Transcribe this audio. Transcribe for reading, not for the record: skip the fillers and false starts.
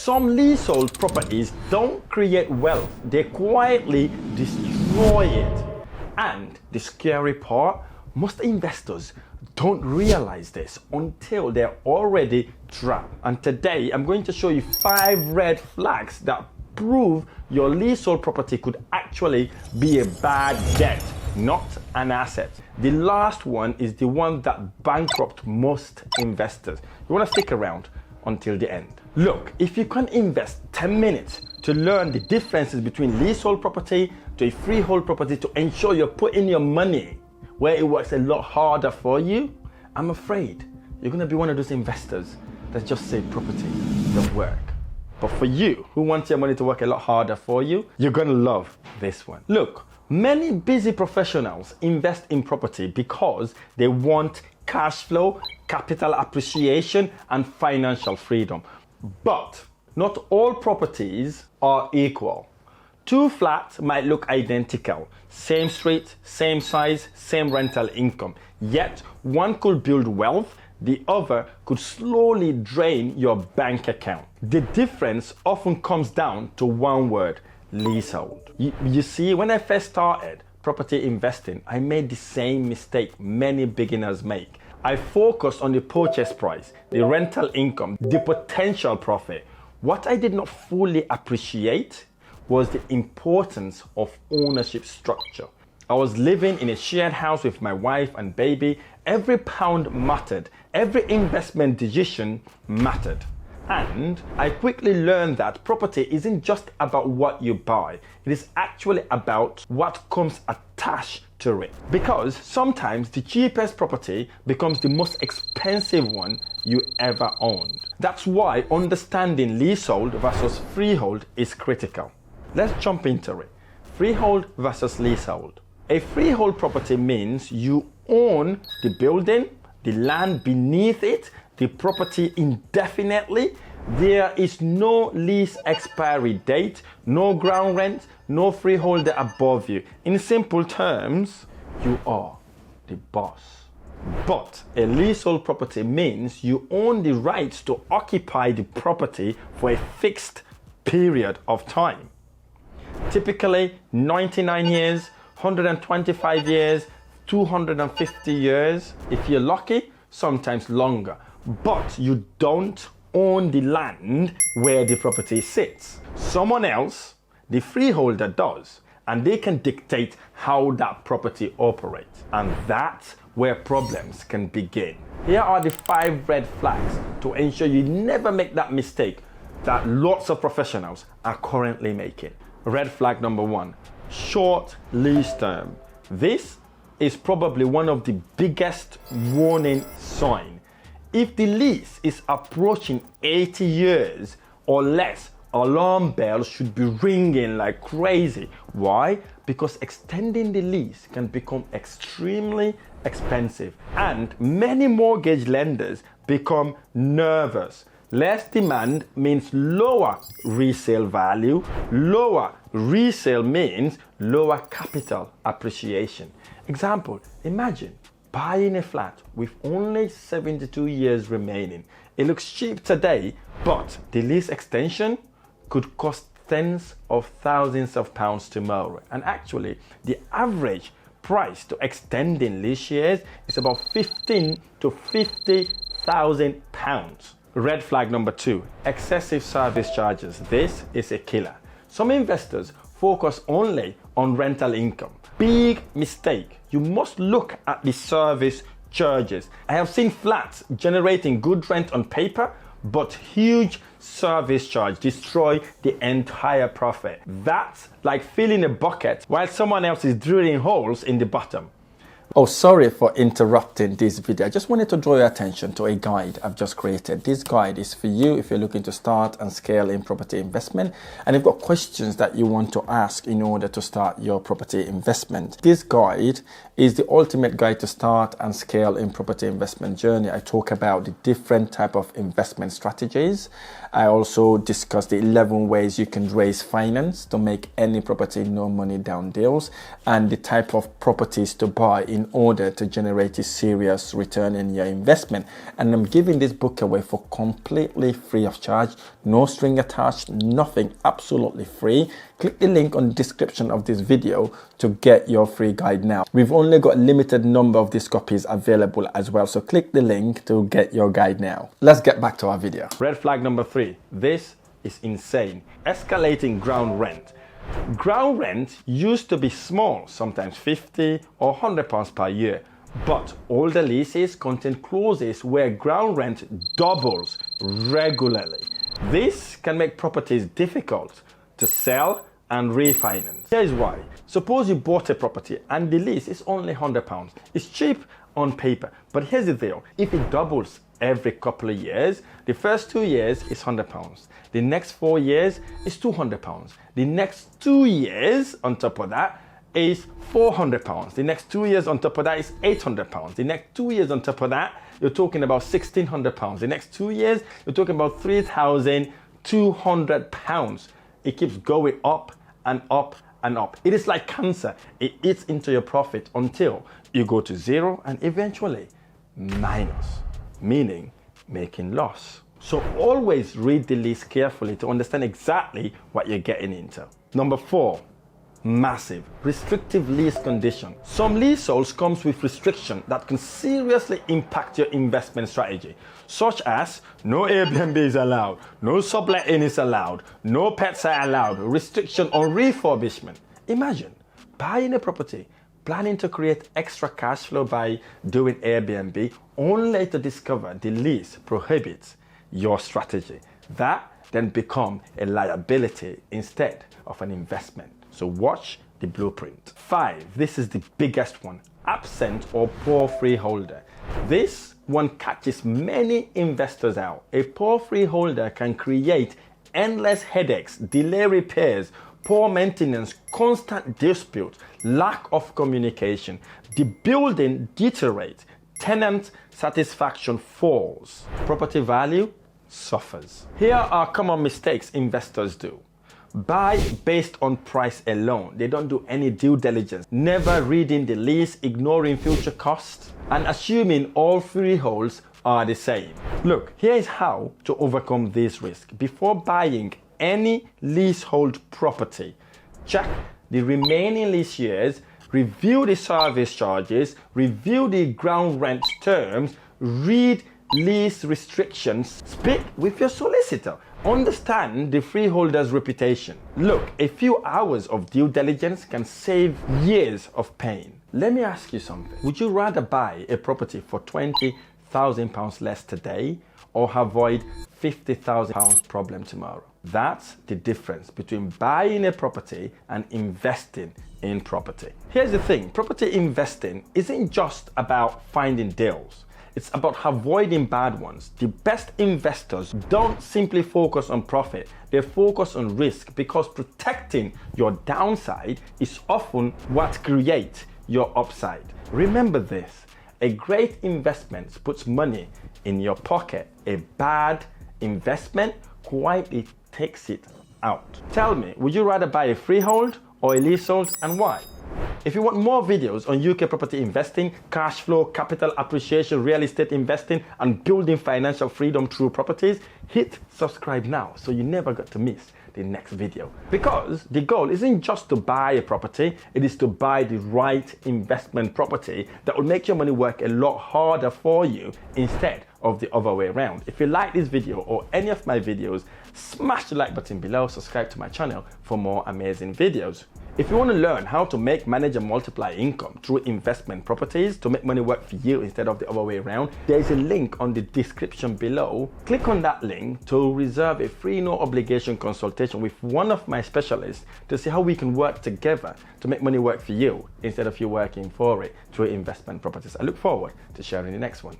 Some leasehold properties don't create wealth, they quietly destroy it. And the scary part, most investors don't realize this until they're already trapped. And today I'm going to show you 5 red flags that prove your leasehold property could actually be a bad debt, not an asset. The last one is the one that bankrupts most investors. You want to stick around until the end. Look, if you can invest 10 minutes to learn the differences between leasehold property to a freehold property to ensure you're putting your money where it works a lot harder for you, I'm afraid you're going to be one of those investors that just say property don't work. But for you who wants your money to work a lot harder for you, you're going to love this one. Look, many busy professionals invest in property because they want cash flow, capital appreciation, and financial freedom. But not all properties are equal. 2 flats might look identical, same street, same size, same rental income. Yet one could build wealth, the other could slowly drain your bank account. The difference often comes down to one word: leasehold. You see, when I first started property investing, I made the same mistake many beginners make. I focused on the purchase price, the rental income, the potential profit. What I did not fully appreciate was the importance of ownership structure. I was living in a shared house with my wife and baby. Every pound mattered. Every investment decision mattered. And I quickly learned that property isn't just about what you buy. It is actually about what comes attached to it. Because sometimes the cheapest property becomes the most expensive one you ever owned. That's why understanding leasehold versus freehold is critical. Let's jump into it. Freehold versus leasehold. A freehold property means you own the building, the land beneath it, the property indefinitely. There is no lease expiry date, no ground rent, no freeholder above you. In simple terms, you are the boss. But a leasehold property means you own the rights to occupy the property for a fixed period of time. Typically 99 years, 125 years, 250 years. If you're lucky, sometimes longer. But you don't own the land where the property sits. Someone else, the freeholder, does, and they can dictate how that property operates. And that's where problems can begin. Here are the 5 red flags to ensure you never make that mistake that lots of professionals are currently making. Red flag number 1, short lease term. This is probably one of the biggest warning signs. If the lease is approaching 80 years or less, alarm bells should be ringing like crazy. Why? Because extending the lease can become extremely expensive, and many mortgage lenders become nervous. Less demand means lower resale value. Lower resale means lower capital appreciation. Example, imagine buying a flat with only 72 years remaining. It looks cheap today, but the lease extension could cost tens of thousands of pounds tomorrow. And actually, the average price to extending lease years is about 15 to 50,000 pounds. Red flag number 2, excessive service charges. This is a killer. Some investors focus only on rental income. Big mistake. You must look at the service charges. I have seen flats generating good rent on paper, but huge service charge destroy the entire profit. That's like filling a bucket while someone else is drilling holes in the bottom. Oh, sorry for interrupting this video. I just wanted to draw your attention to a guide I've just created. This guide is for you if you're looking to start and scale in property investment, and you've got questions that you want to ask in order to start your property investment. This guide is the ultimate guide to start and scale in property investment journey. I talk about the different type of investment strategies. I also discuss the 11 ways you can raise finance to make any property no money down deals, and the type of properties to buy in in order to generate a serious return in your investment. And I'm giving this book away for completely free of charge, no string attached, nothing, absolutely free. Click the link on the description of this video to get your free guide now. We've only got a limited number of these copies available as well, so click the link to get your guide now. Let's get back to our video. Red flag number 3. This is insane. Escalating ground rent. Ground rent used to be small, sometimes 50 or 100 pounds per year, but older leases contain clauses where ground rent doubles regularly. This can make properties difficult to sell and refinance. Here's why. Suppose you bought a property and the lease is only £100. It's cheap on paper, but here's the deal. If it doubles every couple of years, the first 2 years is £100. The next 4 years is £200. The next 2 years on top of that is £400. The next 2 years on top of that is £800. The next 2 years on top of that, you're talking about £1,600. The next 2 years, you're talking about £3,200. It keeps going up and up and up. It is like cancer. It eats into your profit until you go to zero and eventually minus, meaning making loss. So always read the lease carefully to understand exactly what you're getting into. Number 4, massive restrictive lease condition. Some leaseholds comes with restriction that can seriously impact your investment strategy, such as no Airbnb is allowed, no subletting is allowed, no pets are allowed, restriction on refurbishment. Imagine buying a property, planning to create extra cash flow by doing Airbnb, only to discover the lease prohibits your strategy. That then become a liability instead of an investment. So watch the blueprint. 5, this is the biggest one. Absent or poor freeholder. This one catches many investors out. A poor freeholder can create endless headaches, delay repairs, poor maintenance, constant disputes, lack of communication. The building deteriorates, tenant satisfaction falls, property value suffers. Here are common mistakes investors do. Buy based on price alone. They don't do any due diligence, never reading the lease, ignoring future costs, and assuming all freeholds are the same. Look, here is how to overcome this risk. Before buying any leasehold property, check the remaining lease years, review the service charges, review the ground rent terms, read lease restrictions, speak with your solicitor, understand the freeholder's reputation. Look, a few hours of due diligence can save years of pain. Let me ask you something. Would you rather buy a property for £20,000 less today or avoid £50,000 problem tomorrow? That's the difference between buying a property and investing in property. Here's the thing, property investing isn't just about finding deals. It's about avoiding bad ones. The best investors don't simply focus on profit, they focus on risk, because protecting your downside is often what creates your upside. Remember this, a great investment puts money in your pocket. A bad investment quietly takes it out. Tell me, would you rather buy a freehold or a leasehold, and why? If you want more videos on UK property investing, cash flow, capital appreciation, real estate investing, and building financial freedom through properties, hit subscribe now so you never get to miss the next video. Because the goal isn't just to buy a property, it is to buy the right investment property that will make your money work a lot harder for you instead of the other way around. If you like this video or any of my videos, smash the like button below, subscribe to my channel for more amazing videos. If you want to learn how to make, manage, and multiply income through investment properties to make money work for you instead of the other way around, there is a link on the description below. Click on that link to reserve a free no obligation consultation with one of my specialists to see how we can work together to make money work for you instead of you working for it through investment properties. I look forward to sharing the next one.